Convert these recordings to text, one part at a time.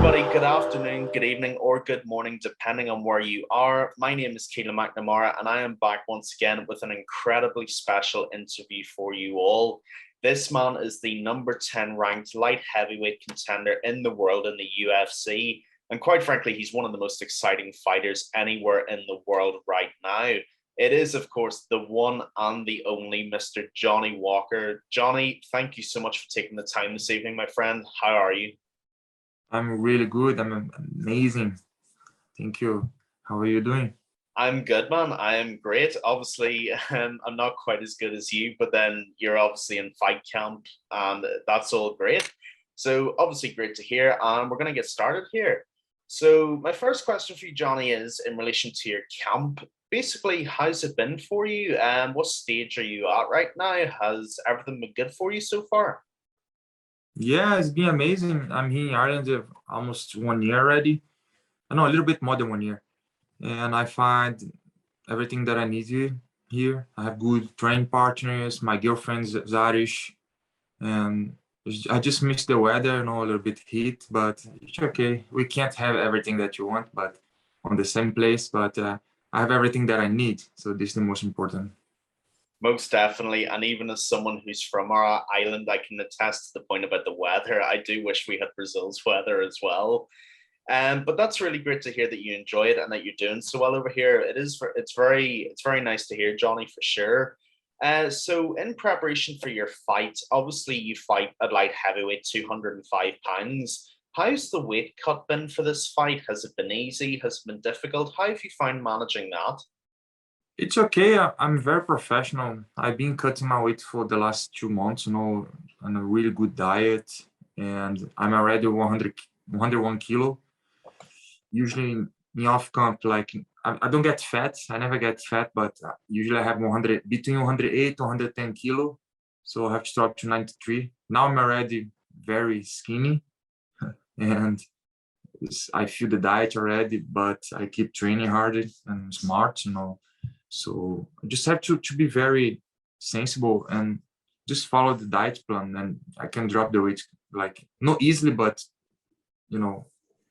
everybody. Good afternoon, good evening, or good morning, depending on where you are. My name is Keelin McNamara, and I am back once again with an incredibly special interview for you all. This man is the number 10 ranked light heavyweight contender in the world in the UFC. And quite frankly, he's one of the most exciting fighters anywhere in the world right now. It is, of course, the one and the only Mr. Johnny Walker. Johnny, thank you so much for taking the time this evening, my friend. How are you? I'm really good. I'm amazing. Thank you. How are you doing? I'm good, man. I am great. Obviously, I'm not quite as good as you, but then you're obviously in fight camp, and that's all great. So, obviously, great to hear. And we're going to get started here. So, my first question for you, Johnny, is in relation to your camp. Basically, how's it been for you? And what stage are you at right now? Has everything been good for you so far? Yeah, it's been amazing. I'm here in Ireland almost 1 year already. I know a little bit more than 1 year. And I find everything that I need here. I have good training partners. My girlfriend is Irish. And I just miss the weather, a little bit heat, but it's okay. We can't have everything that you want, but on the same place. But I have everything that I need. So this is the most important. Most definitely. And even as someone who's from our island, I can attest to the point about the weather. I do wish we had Brazil's weather as well. But that's really great to hear that you enjoy it and that you're doing so well over here. It's very nice to hear, Johnny, for sure. So in preparation for your fight, obviously you fight at light heavyweight, 205 pounds. How's the weight cut been for this fight? Has it been easy? Has it been difficult? How have you found managing that? It's okay. I'm very professional. I've been cutting my weight for the last 2 months, on a really good diet, and I'm already 101 kilo. Usually in off camp, like I don't get fat. I never get fat, but usually I have 100 between 108 to 110 kilo. So I have to drop to 93. Now I'm already very skinny, and I feel the diet already, but I keep training hard and smart. So I just have to be very sensible and just follow the diet plan, and I can drop the weight like not easily, but you know,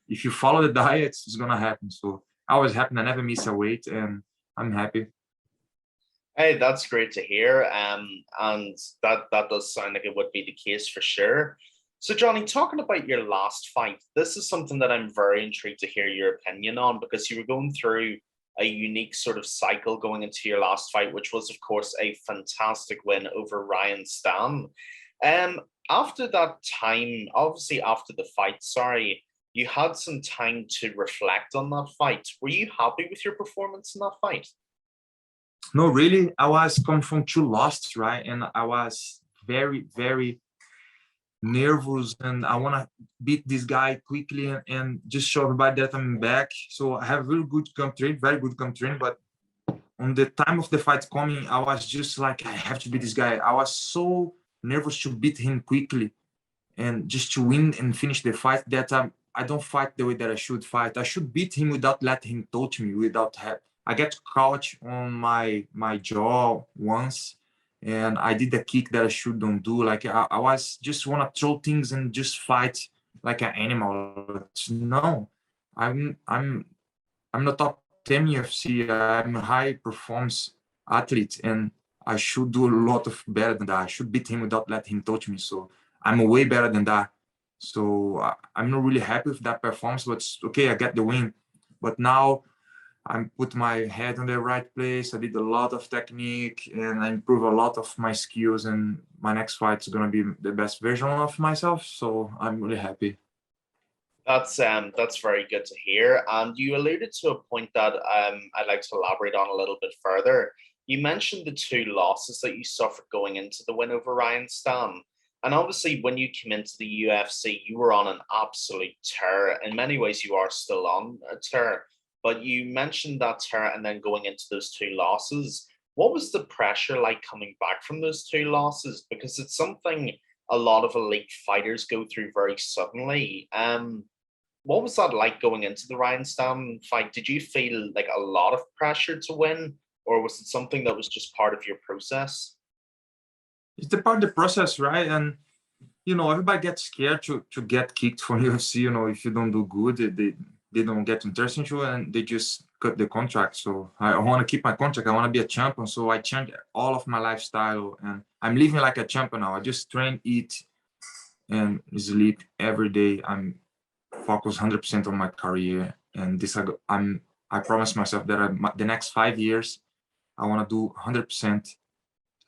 if you follow the diet, it's gonna happen. So I was happy. I never miss a weight, and I'm happy. Hey, that's great to hear. And that does sound like it would be the case for sure. So, Johnny, talking about your last fight, this is something that I'm very intrigued to hear your opinion on because you were going through a unique sort of cycle going into your last fight, which was, of course, a fantastic win over Ryan Spann. Um, After that time, obviously after the fight, sorry, you had some time to reflect on that fight. Were you happy with your performance in that fight? No, really, I was coming from two losses, right? And I was very, very nervous, and I want to beat this guy quickly and just show everybody that I'm back. So I have really good camp training, very good camp training. But on the time of the fight coming, I was just like, I have to beat this guy. I was so nervous to beat him quickly and just to win and finish the fight that I don't fight the way that I should fight. I should beat him without letting him touch me, without I get caught on my jaw once, and I did a kick that I shouldn't do. Like I was just want to throw things and just fight like an animal. No, I'm I'm the top 10 UFC. I'm a high performance athlete, and I should do a lot of better than that. I should beat him without letting him touch me. So I'm way better than that. So I'm not really happy with that performance, but it's okay, I get the win. But now I put my head on the right place. I did a lot of technique and I improve a lot of my skills. And my next fight is gonna be the best version of myself. So I'm really happy. That's very good to hear. And you alluded to a point that I'd like to elaborate on a little bit further. You mentioned the two losses that you suffered going into the win over Ryan Spann. And obviously, when you came into the UFC, you were on an absolute tear. In many ways, you are still on a tear. But you mentioned that tear and then going into those two losses. What was the pressure like coming back from those two losses? Because it's something a lot of elite fighters go through very suddenly. What was that like going into the Ryan Spann fight? Did you feel like a lot of pressure to win, or was it something that was just part of your process? It's the part of the process, right? And you know, everybody gets scared to get kicked from UFC. You know, if you don't do good, they don't get interested in you, and they just cut the contract. So I want to keep my contract. I want to be a champion. So I changed all of my lifestyle, and I'm living like a champion now. I just train, eat, and sleep every day. I'm focused 100% on my career, and this I promise myself that the next 5 years I want to do 100%,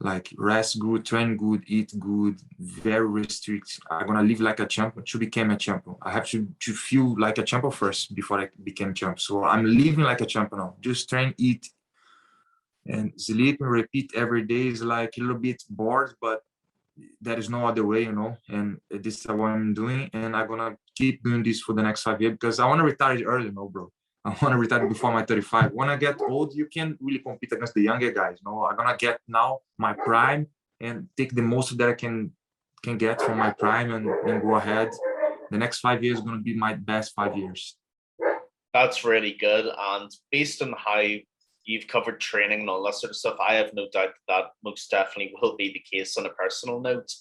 like rest good, train good, eat good, very restrict. I'm gonna live like a champion to become a champion. I have to feel like a champion first before I became champion. So I'm living like a champion now. Just train, eat, and sleep and repeat every day is like a little bit bored, but there is no other way, you know. And this is what I'm doing, and I'm gonna keep doing this for the next 5 years because I want to retire early, no, bro. I want to retire before my 35. When I get old, you can't really compete against the younger guys. No, I'm gonna get now my prime and take the most that I can get from my prime and go ahead. The next 5 years is gonna be my best 5 years. That's really good. And based on how you've covered training and all that sort of stuff, I have no doubt that most definitely will be the case on a personal note.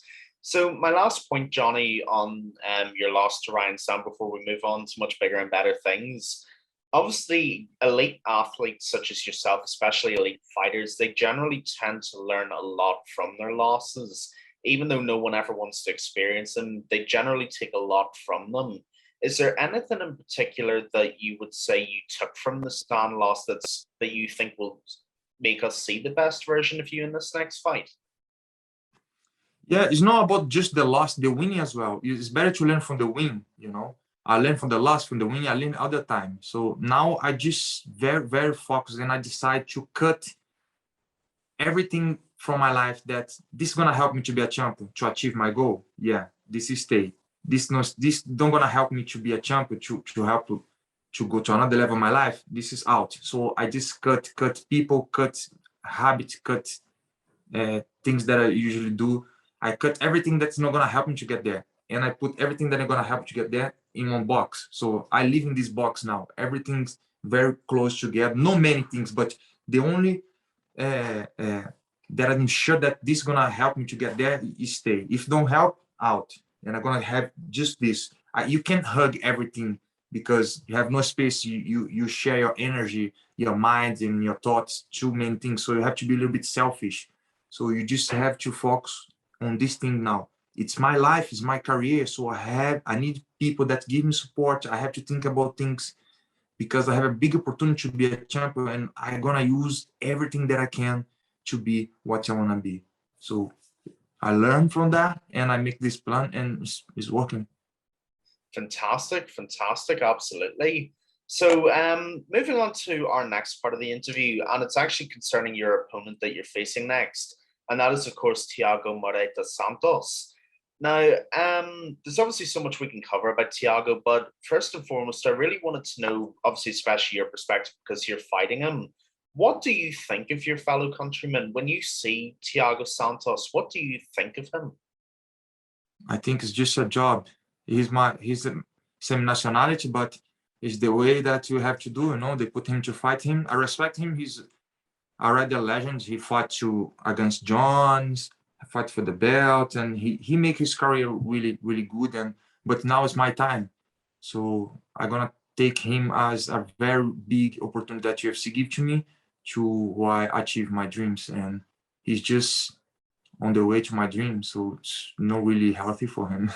So my last point, Johnny, on your loss to Ryan Sam before we move on to much bigger and better things. Obviously, elite athletes such as yourself, especially elite fighters, they generally tend to learn a lot from their losses. Even though no one ever wants to experience them, they generally take a lot from them. Is there anything in particular that you would say you took from the Spann loss that you think will make us see the best version of you in this next fight? Yeah, it's not about just the loss, the winning as well. It's better to learn from the win, you know. I learn from the loss, from the win, I learn all the time. So now I just very, very focused, and I decide to cut everything from my life that this is gonna help me to be a champion, to achieve my goal. Yeah, this is stay. This don't gonna help me to be a champion, to help to go to another level of my life. This is out. So I just cut people, cut habits, cut things that I usually do. I cut everything that's not gonna help me to get there, and I put everything that is gonna help to get there in one box. So I live in this box now. Everything's very close together. Not many things, but the only that I'm sure that this is gonna help me to get there is stay. If don't help, out. And I'm gonna have just this. You can't hug everything because you have no space. You share your energy, your mind, and your thoughts. Too many things. So you have to be a little bit selfish. So you just have to focus on this thing now. It's my life, it's my career. So I need people that give me support. I have to think about things because I have a big opportunity to be a champion, and I'm gonna use everything that I can to be what I wanna be. So I learn from that, and I make this plan, and it's working. Fantastic, fantastic, absolutely. So, moving on to our next part of the interview, and it's actually concerning your opponent that you're facing next, and that is, of course, Thiago Santos. Now, there's obviously so much we can cover about Thiago, but first and foremost, I really wanted to know, obviously, especially your perspective because you're fighting him. What do you think of your fellow countrymen when you see Thiago Santos? What do you think of him? I think it's just a job. He's the same nationality, but it's the way that you have to do. You know, they put him to fight him. I respect him. He's already a legend. He fought against Jones, fight for the belt, and he make his career really, really good. But now it's my time, so I'm gonna take him as a very big opportunity that UFC give to me to achieve my dreams. And he's just on the way to my dreams, so it's not really healthy for him.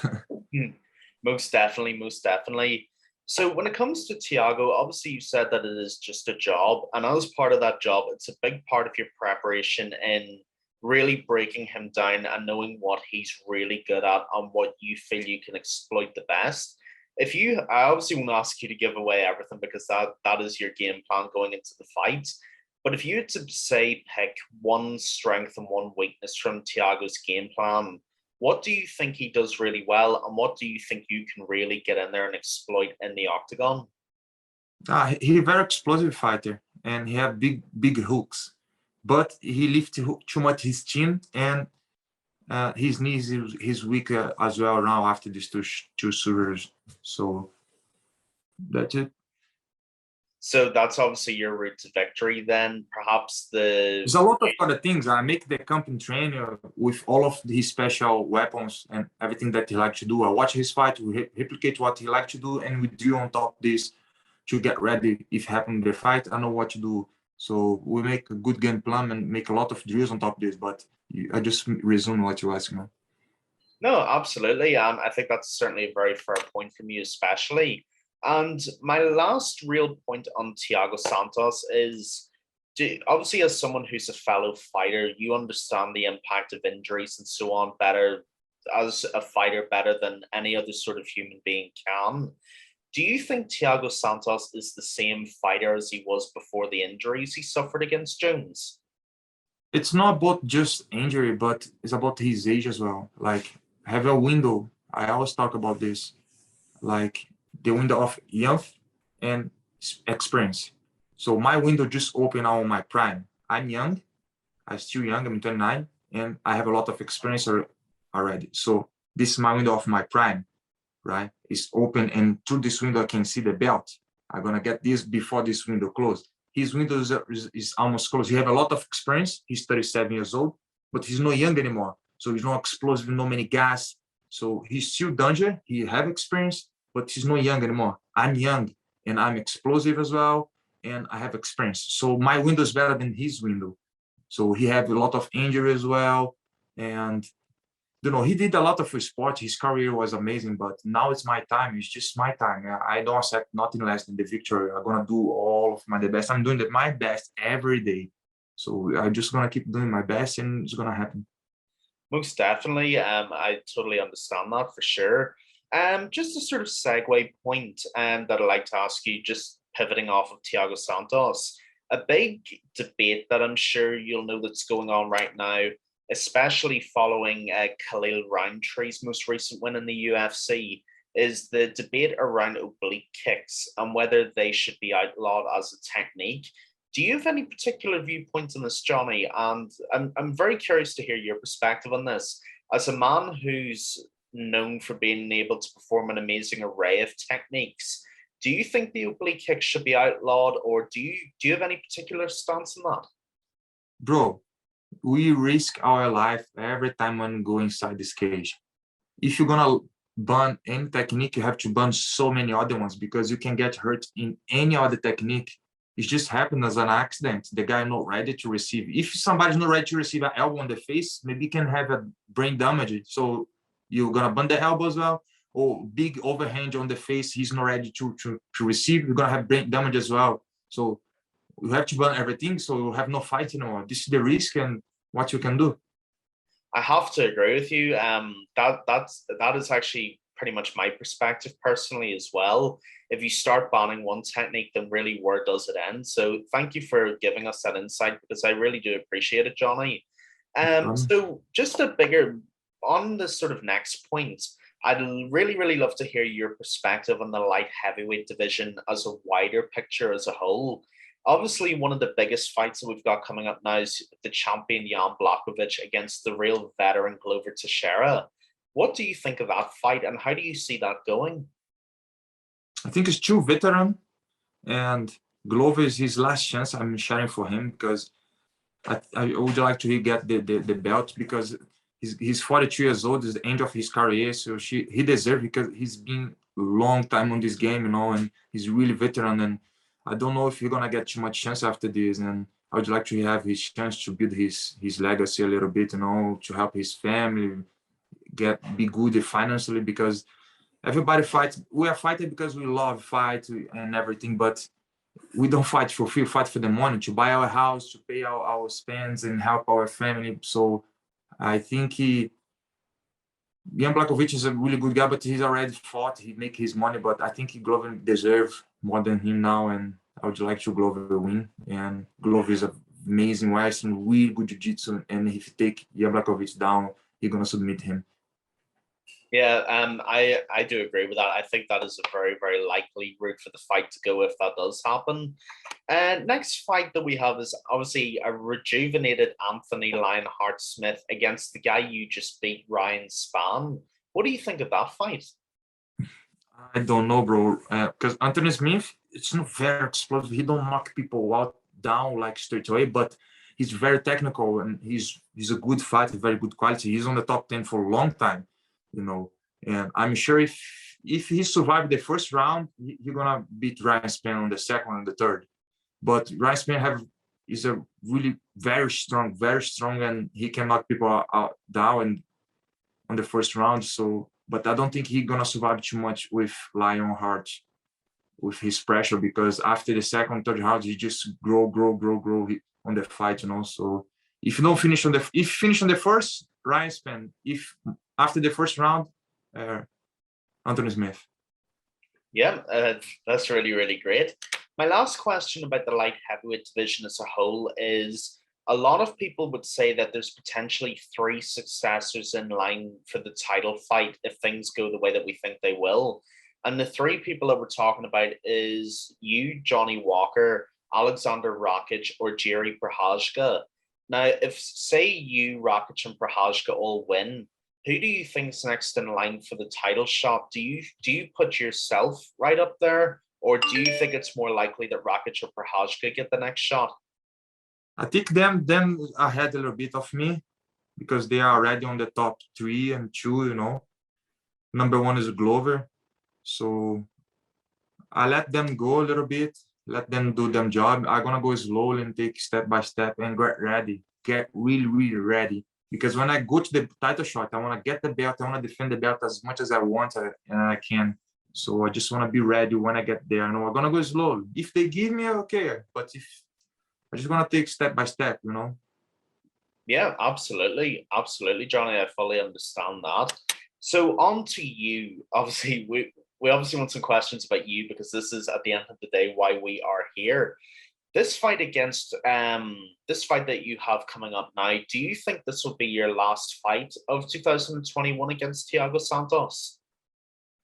Most definitely, most definitely. So when it comes to Thiago, obviously you said that it is just a job, and as part of that job, it's a big part of your preparation in really breaking him down and knowing what he's really good at and what you feel you can exploit the best. I obviously won't ask you to give away everything because that is your game plan going into the fight. But if you had to say pick one strength and one weakness from Thiago's game plan, what do you think he does really well, and what do you think you can really get in there and exploit in the octagon? He's a very explosive fighter, and he have big hooks, but he lifts too much his chin, and his knees is weak as well now after these two surgeries. So that's it. So that's obviously your route to victory then. Perhaps There's a lot of other things. I make the company trainer with all of his special weapons and everything that he likes to do. I watch his fight, we replicate what he likes to do, and we drill on top of this to get ready if happen the fight. I know what to do. So we make a good game plan and make a lot of drills on top of this. But I just resume what you asked me. No, absolutely. I think that's certainly a very fair point from you, especially. And my last real point on Thiago Santos is, obviously, as someone who's a fellow fighter, you understand the impact of injuries and so on better as a fighter better than any other sort of human being can. Do you think Thiago Santos is the same fighter as he was before the injuries he suffered against Jones? It's not about just injury, but it's about his age as well. Like, have a window. I always talk about this, like the window of youth and experience. So my window just opened out on my prime. I'm young. I'm still young. I'm 29, and I have a lot of experience already. So this is my window of my prime, right? It's open, and through this window I can see the belt. I'm gonna get this before this window closed. His window is almost closed. He have a lot of experience. He's 37 years old, but he's not young anymore. So he's not explosive, no many gas. So he's still danger. He have experience, but he's not young anymore. I'm young and I'm explosive as well, and I have experience. So my window is better than his window. So he had a lot of injury as well, and he did a lot of sport. His career was amazing, but now it's my time. It's just my time. I don't accept nothing less than the victory. I'm gonna do all of the best. I'm doing my best every day. So I'm just gonna keep doing my best, and it's gonna happen. Most definitely. I totally understand that for sure. Just a sort of segue point that I'd like to ask you, just pivoting off of Thiago Santos, a big debate that I'm sure you'll know that's going on right now, especially following Khalil Roundtree's most recent win in the UFC, is the debate around oblique kicks and whether they should be outlawed as a technique. Do you have any particular viewpoints on this, Johnny? And I'm very curious to hear your perspective on this. As a man who's known for being able to perform an amazing array of techniques, do you think the oblique kick should be outlawed, or do you have any particular stance on that? Bro, we risk our life every time when we go inside this cage. If you're gonna ban any technique, you have to ban so many other ones, because you can get hurt in any other technique. It just happened as an accident. The guy not ready to receive. If somebody's not ready to receive an elbow on the face, maybe can have a brain damage. So you're gonna ban the elbow as well, or big overhand on the face. He's not ready to receive. You're gonna have brain damage as well. So you have to ban everything. So you have no fight anymore. This is the risk and what you can do. I have to agree with you. That is actually pretty much my perspective personally as well. If you start banning one technique, then really where does it end? So thank you for giving us that insight, because I really do appreciate it, Johnny. So just a bigger on this sort of next point, I'd really love to hear your perspective on the light heavyweight division as a wider picture as a whole. Obviously, one of the biggest fights that we've got coming up now is the champion Jan Blachowicz against the real veteran Glover Teixeira. What do you think of that fight, and how do you see that going? I think it's too veteran, and Glover is his last chance. I'm sharing for him, because I would like to get the belt, because he's 42 years old. It's the end of his career, so he deserves, because he's been a long time on this game, and he's really veteran. And I don't know if he's gonna get too much chance after this. And I would like to have his chance to build his legacy a little bit, to help his family be good financially, because everybody fights. We are fighting because we love fight and everything, but we don't fight for free. We fight for the money, to buy our house, to pay our spends and help our family. So I think Jan Blachowicz is a really good guy, but he's already fought. He make his money, but I think Glover deserves more than him now, and I would like to Glover win. And Glover is an amazing wrestler, really good jiu-jitsu, and if you take Jan Blachowicz down, you're gonna submit him. Yeah, I do agree with that. I think that is a very likely route for the fight to go if that does happen. And next fight that we have is obviously a rejuvenated Anthony Lionheart Smith against the guy you just beat, Ryan Spann. What do you think of that fight? I don't know, bro. Because Anthony Smith, it's not very explosive. He don't knock people out down like straight away, but he's very technical and he's a good fighter, very good quality. He's on the top 10 for a long time, you know. And I'm sure if he survived the first round, he's gonna beat Ryan Spann on the second and the third. But Ryan Spann is a really very strong, and he can knock people out down and on the first round. So, but I don't think he's gonna survive too much with Lion Heart with his pressure, because after the second, third round, he just grow on the fight, you know. So if you don't finish if you finish on the first, Ryan Spann. If after the first round, uh, Anthony Smith. Yeah, that's really, really great. My last question about the light heavyweight division as a whole is a lot of people would say that there's potentially three successors in line for the title fight if things go the way that we think they will. And the three people that we're talking about is you, Johnny Walker, Alexander Rakic, or Jerry Prochazka. Now, if say you, Rakic, and Prochazka all win, who do you think's next in line for the title shot? Do you put yourself right up there, or do you think it's more likely that Rakic or Prochazka get the next shot? I think them ahead a little bit of me because they are already on the top 3 and 2, you know. Number 1 is Glover. So I let them go a little bit, let them do their job. I'm gonna go slowly and take step by step and get ready, get really, really ready. Because when I go to the title shot, I want to get the belt, I want to defend the belt as much as I want and I can. So I just want to be ready when I get there. I know I'm gonna go slow. If they give me, okay. But if I just want to take step by step, you know. Yeah, absolutely, absolutely, Johnny. I fully understand that. So on to you. Obviously, we obviously want some questions about you because this is at the end of the day why we are here. This fight that you have coming up now, do you think this will be your last fight of 2021 against Thiago Santos?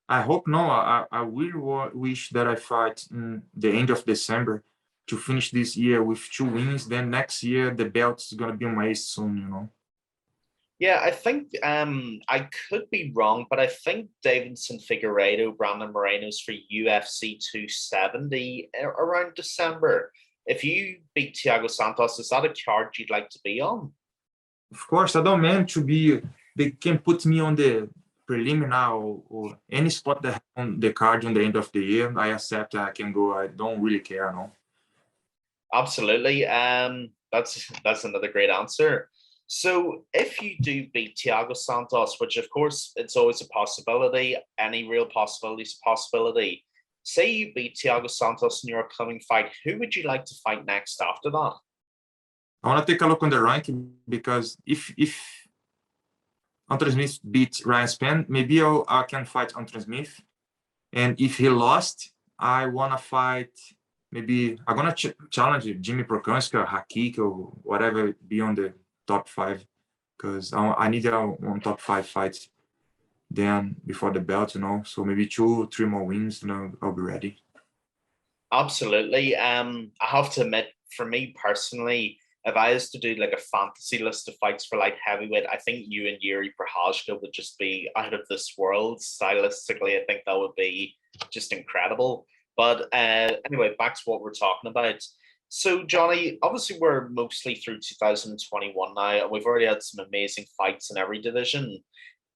I hope no. I really wish that I fight in the end of December to finish this year with 2 wins. Then next year the belt is gonna be on my waist soon, you know. Yeah, I think I could be wrong, but I think Davidson Figueiredo, Brandon Moreno's for UFC 270 around December. If you beat Thiago Santos, is that a card you'd like to be on? Of course, I don't mean to be. They can put me on the preliminary or any spot that on the card on the end of the year. I accept. I can go. I don't really care, no. Absolutely. That's another great answer. So if you do beat Thiago Santos, which of course it's always a possibility, any real possibility is a possibility. Say you beat Thiago Santos in your upcoming fight, who would you like to fight next after that? I want to take a look on the ranking because if Anthony Smith beat Ryan Spann, maybe I can fight Anthony Smith, and if he lost, I want to fight. Maybe I'm gonna challenge Jimmy Prochazka, Rakic, or whatever, be on the top 5, because I need one top 5 fights then before the belt, you know. So maybe 2, 3 more wins, you know, I'll be ready. Absolutely. I have to admit, for me personally, if I was to do like a fantasy list of fights for light heavyweight, I think you and Yuri Prochazka would just be out of this world. Stylistically, I think that would be just incredible. But anyway, back to what we're talking about. So, Johnny, obviously we're mostly through 2021 now, and we've already had some amazing fights in every division.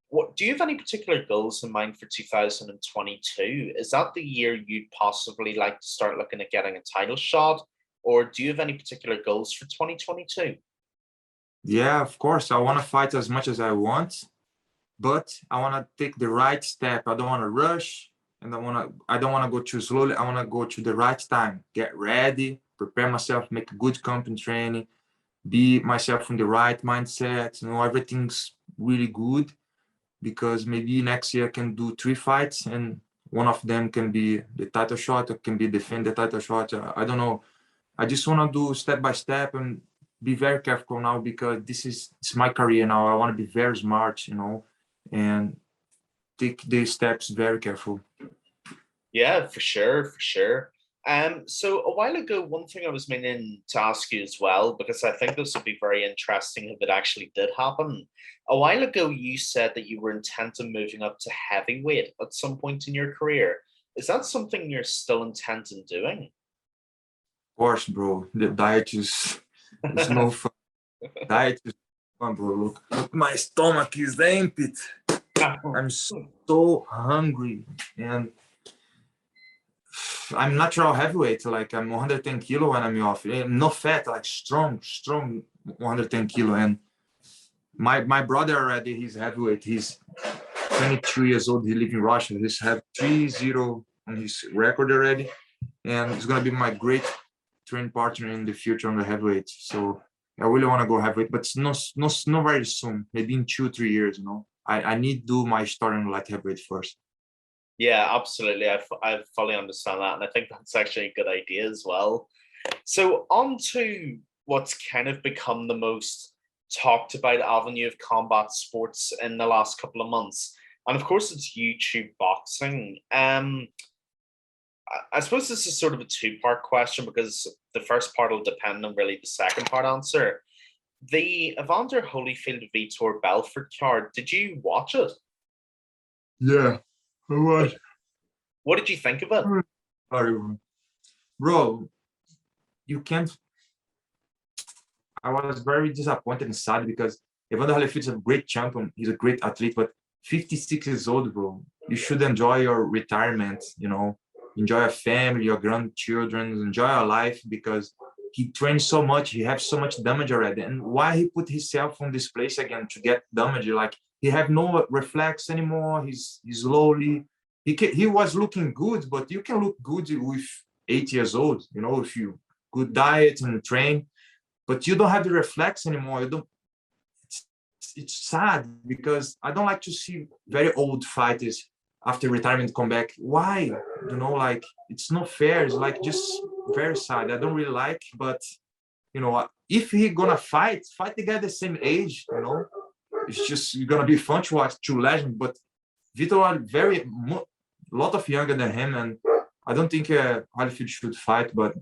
What do you have any particular goals in mind for 2022? Is that the year you'd possibly like to start looking at getting a title shot, or do you have any particular goals for 2022? Yeah, of course. I want to fight as much as I want, but I want to take the right step. I don't want to rush, and I don't want to go too slowly. I want to go to the right time. Get ready, prepare myself, make a good company training, be myself in the right mindset. You know, everything's really good because maybe next year I can do 3 fights and one of them can be the title shot or can be defend the title shot. I don't know. I just want to do step by step and be very careful now because it's my career now. I want to be very smart, you know, and take the steps very careful. Yeah, for sure, for sure. So a while ago, one thing I was meaning to ask you as well, because I think this would be very interesting if it actually did happen. A while ago, you said that you were intent on moving up to heavyweight at some point in your career. Is that something you're still intent on doing? Of course, bro. The diet is no fun. Diet is fun, bro. Look, my stomach is empty. I'm so hungry, and I'm natural heavyweight. Like I'm 110 kilo when I'm off. No fat, like strong 110 kilo. And my brother already, he's heavyweight. He's 22 years old. He lives in Russia. He's have 3-0 on his record already, and he's gonna be my great training partner in the future on the heavyweight. So I really want to go heavyweight, but not very soon. Maybe in 2-3 years. I need to do my start on light heavyweight first. Yeah, absolutely. I fully understand that. And I think that's actually a good idea as well. So, on to what's kind of become the most talked about avenue of combat sports in the last couple of months. And of course, it's YouTube boxing. I suppose this is sort of a two-part question because the first part will depend on really the second part answer. The Evander Holyfield Vitor Belfort card, did you watch it? Yeah, I was. What did you think of it? Sorry, bro. You can't. I was very disappointed and sad because Evander Holyfield is a great champion. He's a great athlete, but 56 years old, bro. You should enjoy your retirement. Enjoy your family, your grandchildren, enjoy your life because he trains so much. He has so much damage already. And why he put himself on this place again to get damage? Like he have no reflex anymore. He's slowly. He was looking good, but you can look good with 8 years old. If you good diet and train, but you don't have the reflex anymore. You don't. It's sad because I don't like to see very old fighters after retirement come back. Why? Like it's not fair. It's like just very sad. I don't really like, but if he gonna fight the guy the same age, it's just gonna be fun to watch two legends. But Vitor are lot of younger than him, and I don't think Holyfield should fight, but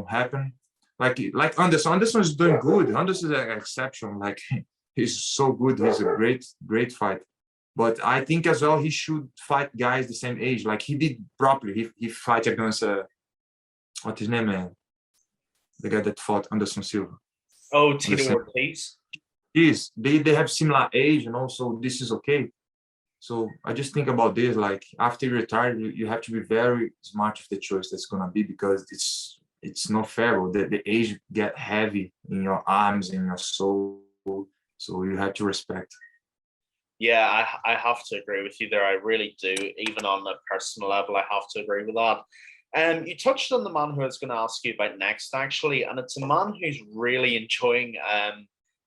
happen. Like Anderson. Anderson is doing good. Anderson is an exception. Like he's so good. He's a great fighter. But I think as well he should fight guys the same age, like he did properly. He fight against what's his name, man? The guy that fought Anderson Silva. Oh, Tito Ortiz. Yes, they have similar age, so this is okay. So I just think about this, like after you retire, you have to be very smart with the choice that's gonna be because it's not fair. The age get heavy in your arms, in your soul, so you have to respect. Yeah, I have to agree with you there. I really do. Even on a personal level, I have to agree with that. You touched on the man who I was going to ask you about next, actually, and it's a man who's really enjoying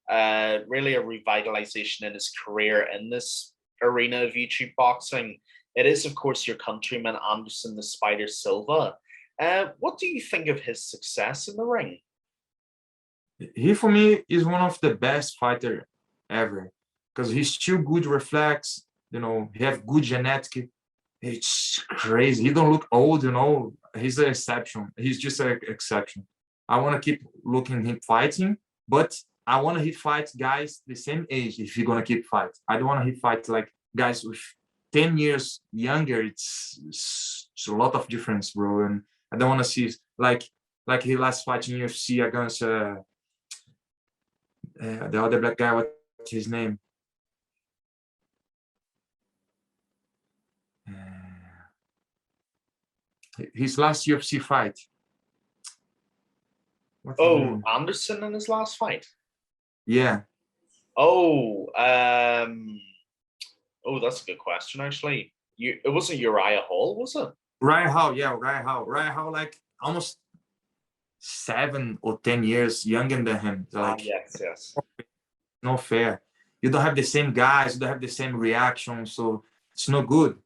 really a revitalization in his career in this arena of YouTube boxing. It is, of course, your countryman Anderson the Spider Silva. What do you think of his success in the ring? He, for me, is one of the best fighter ever because he's still good reflex. He have good genetic. It's crazy. He don't look old. He's an exception. He's just an exception. I want to keep looking him fighting, but I want to fight guys the same age if you're gonna keep fight. I don't want to fight like guys with 10 years younger. It's a lot of difference, bro. And I don't want to see like he last fight in UFC against the other black guy. What's his name? His last UFC fight. Anderson in his last fight. Yeah. Oh, that's a good question. Actually, it wasn't Uriah Hall, was it? Uriah Hall, yeah, Uriah Hall. Uriah Hall, like almost 7 or 10 years younger than him. Like, yes. No fair. You don't have the same guys. You don't have the same reaction. So it's not good,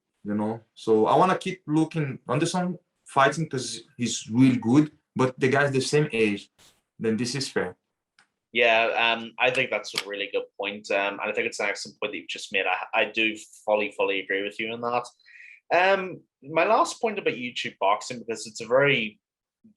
So I want to keep looking Anderson fighting because he's really good, but the guy's the same age. Then this is fair. Yeah, I think that's a really good point. And I think it's an excellent point that you've just made. I do fully agree with you on that. My last point about YouTube boxing, because it's a very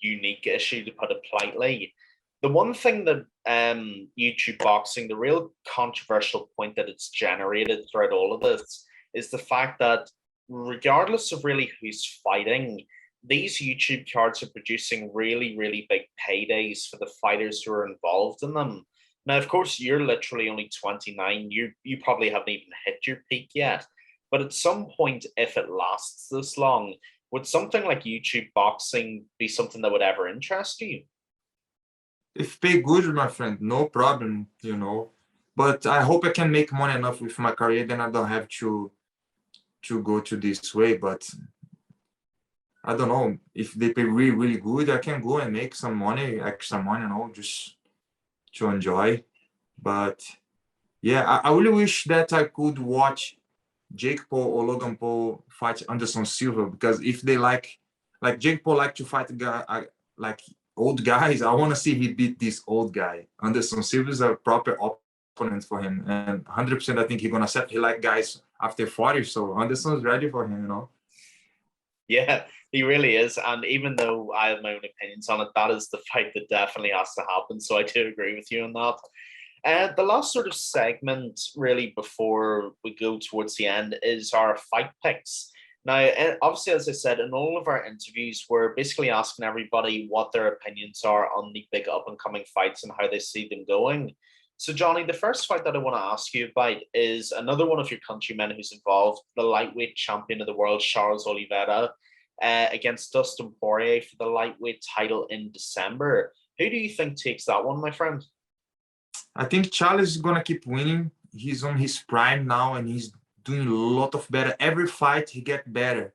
unique issue, to put it politely. The one thing that YouTube boxing, the real controversial point that it's generated throughout all of this is the fact that regardless of really who's fighting, these YouTube cards are producing really, really big paydays for the fighters who are involved in them. Now, of course, you're literally only 29. You probably haven't even hit your peak yet. But at some point, if it lasts this long, would something like YouTube boxing be something that would ever interest you? If pay good, my friend, no problem, you know. But I hope I can make money enough with my career, then I don't have to go to this way. But I don't know, if they pay really, really good, I can go and make some money, extra money, you know, just to enjoy. But yeah, I really wish that I could watch Jake Paul or Logan Paul fight Anderson Silva, because if they like Jake Paul like to fight guy like old guys, I want to see he beat this old guy. Anderson Silva is a proper opponent for him, and 100% I think he's gonna accept. He like guys after 40, so Anderson's ready for him, you know. Yeah, he really is. And even though I have my own opinions on it, that is the fight that definitely has to happen. So I do agree with you on that. The last sort of segment, really, before we go towards the end, is our fight picks. Now, obviously, as I said, in all of our interviews, we're basically asking everybody what their opinions are on the big up and coming fights and how they see them going. So, Johnny, the first fight that I want to ask you about is another one of your countrymen who's involved, the lightweight champion of the world, Charles Oliveira, against Dustin Poirier for the lightweight title in December. Who do you think takes that one, my friend? I think Charles is gonna keep winning. He's on his prime now, and he's doing a lot of better. Every fight he get better,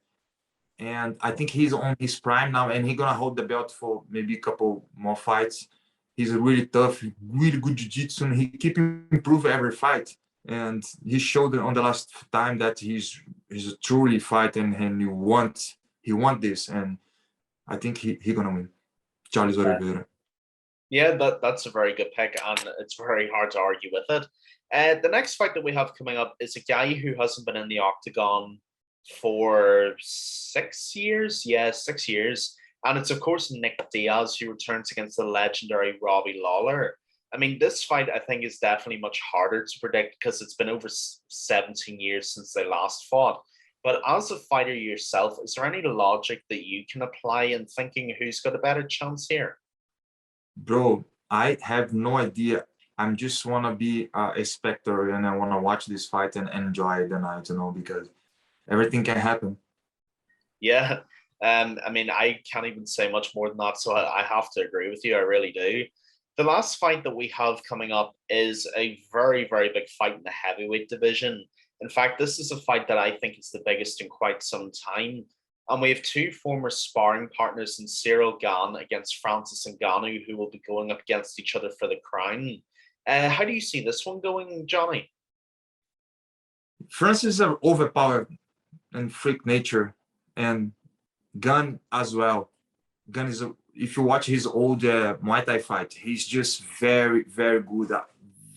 and I think he's on his prime now, and he's gonna hold the belt for maybe a couple more fights. He's really tough, really good jiu-jitsu, and he keep improving every fight. And he showed on the last time that he's a truly fight, and he want this, and I think he gonna win. Charles Oliveira. Yeah, that's a very good pick, and it's very hard to argue with it. The next fight that we have coming up is a guy who hasn't been in the octagon for 6 years. Yeah, 6 years. And it's, of course, Nick Diaz, who returns against the legendary Robbie Lawler. I mean, this fight, I think, is definitely much harder to predict because it's been over 17 years since they last fought. But as a fighter yourself, is there any logic that you can apply in thinking who's got a better chance here? Bro, I have no idea. I'm just wanna be a spectator, and I wanna watch this fight and enjoy the night, you know, because everything can happen. Yeah. I mean, I can't even say much more than that, so I have to agree with you. I really do. The last fight that we have coming up is a very, very big fight in the heavyweight division. In fact, this is a fight that I think is the biggest in quite some time. And we have two former sparring partners in Cyril Gane against Francis Ngannou, who will be going up against each other for the crown. How do you see this one going, Johnny? Francis is an overpowered and freak nature, and Gane as well. Gane is if you watch his old Muay Thai fight, he's just very, very good.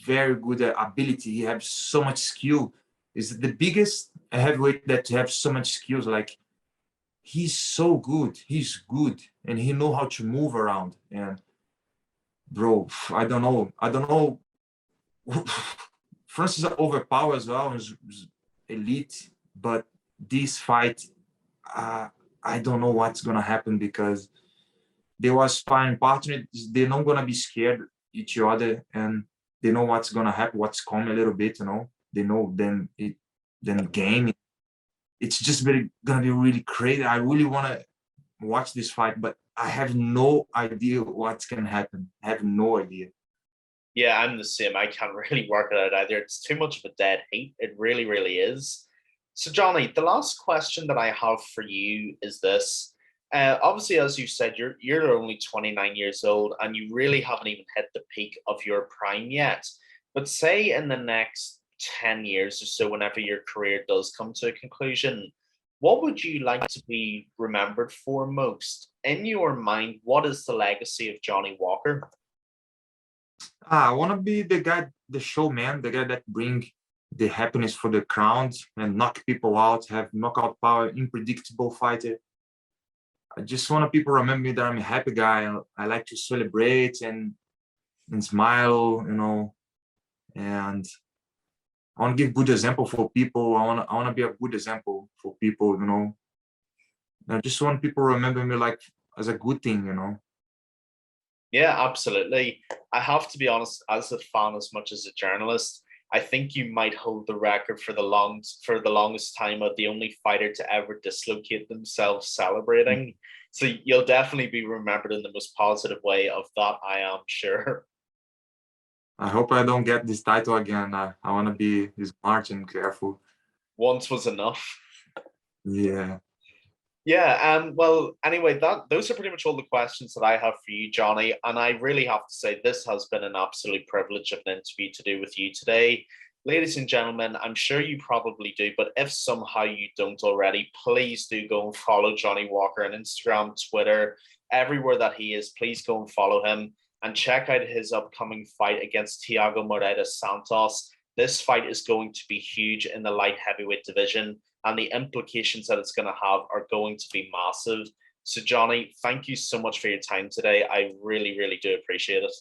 Very good ability. He has so much skill. Is the biggest heavyweight that have so much skills. Like, he's so good. He's good, and he know how to move around. And bro, I don't know. Francis is overpowered as well. Is elite, but this fight, I don't know what's gonna happen, because they were sparring partners. They're not gonna be scared each other, and they know what's gonna happen, what's coming a little bit. You know, they know. Then game. It's just gonna be really crazy. I really wanna watch this fight, but I have no idea what's gonna happen. I have no idea. Yeah, I'm the same. I can't really work it out either. It's too much of a dead heat. It really, really is. So, Johnny, the last question that I have for you is this. Obviously, as you said, you're only 29 years old and you really haven't even hit the peak of your prime yet. But say in the next 10 years or so, whenever your career does come to a conclusion, what would you like to be remembered for most? In your mind, what is the legacy of Johnny Walker? I want to be the guy, the showman, the guy that bring the happiness for the crowd and knock people out, have knockout power, unpredictable fighter. I just want people remember me that I'm a happy guy. I like to celebrate and smile, and I want to give good example for people. I want to be a good example for people, I just want people to remember me like as a good thing. Yeah, absolutely. I have to be honest, as a fan as much as a journalist, I think you might hold the record for the longest time of the only fighter to ever dislocate themselves celebrating. So you'll definitely be remembered in the most positive way of that, I am sure. I hope I don't get this title again. I want to be smart and careful. Once was enough. Yeah. Yeah, well, anyway, those are pretty much all the questions that I have for you, Johnny. And I really have to say, this has been an absolute privilege of an interview to do with you today. Ladies and gentlemen, I'm sure you probably do, but if somehow you don't already, please do go and follow Johnny Walker on Instagram, Twitter, everywhere that he is. Please go and follow him and check out his upcoming fight against Thiago Santos. This fight is going to be huge in the light heavyweight division, and the implications that it's going to have are going to be massive. So, Johnny, thank you so much for your time today. I really, really do appreciate it.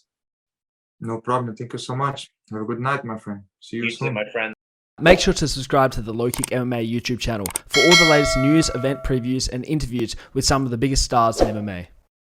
No problem. Thank you so much. Have a good night, my friend. See you soon. Too, my friend. Make sure to subscribe to the LowKick MMA YouTube channel for all the latest news, event previews, and interviews with some of the biggest stars in MMA.